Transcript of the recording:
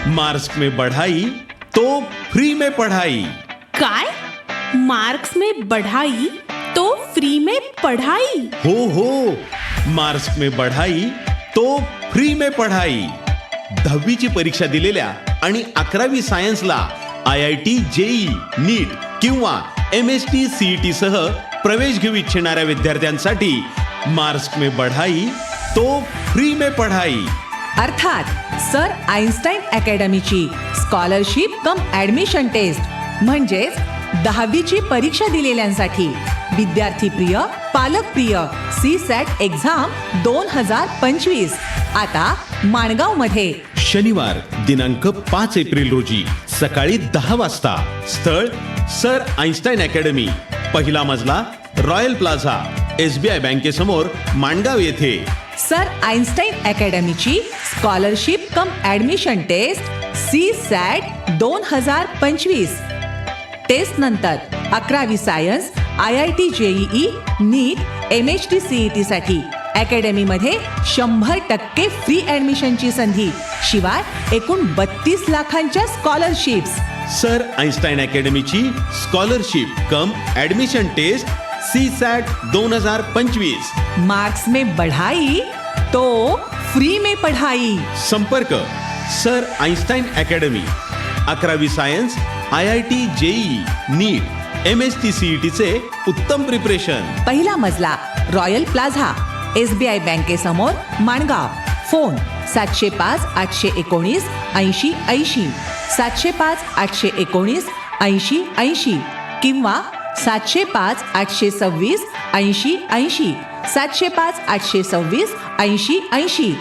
Marks में बढ़ाई तो फ्री में पढ़ाई. काय? मार्क्स में बढ़ाई तो फ्री में पढ़ाई. हो मार्क्स में बढ़ाई तो फ्री में पढ़ाई. 10वीची परीक्षा दिलेल्या आणि 11वी सायन्सला IIT JEE नीट किंवा MST CET सह प्रवेश घेऊ इच्छिणाऱ्या विद्यार्थ्यांसाठी मार्क्स में बढ़ाई तो फ्री में पढ़ाई. अर्थात सर आइन्स्टाईन अकॅडमीची स्कॉलरशिप कम ॲडमिशन टेस्ट म्हणजेच 10वीची परीक्षा दिलेल्यांसाठी विद्यार्थीप्रिय पालकप्रिय CSAT एक्झाम 2025 आता माणगावमध्ये शनिवार दिनांक 5 एप्रिल रोजी सकाळी 10 वाजता. स्थळ सर आइन्स्टाईन अकॅडमी, पहिला मजला, रॉयल प्लाझा, SBI बँकेसमोर, माणगाव येथे. सर आइन्स्टाईन अकॅडमीची scholarship cum admission test CSAT 2025. Taste नंतर 11वी सायन्स IIT JEE नीट MHT CET साठी अकॅडमीमध्ये 100% फ्री ॲडमिशनची संधी, शिवाय एकूण 32 लाखांच्या स्कॉलरशिप्स. सर आइन्स्टाईन अकॅडमीची scholarship cum admission test CSAT 2025. Marks में बढ़ाई तो फ्री में पढ़ाई. संपर्क सर आइन्स्टाईन अकॅडमी, 11वी science IIT JEE NEET MST CET चे उत्तम प्रिपरेशन. पहिला मजला, रॉयल प्लाझा, SBI बँकेसमोर, माणगाव. फोन 705 819 80 80, 705 819 80 80 किंवा 705 826 80 80, 705 826 80 80.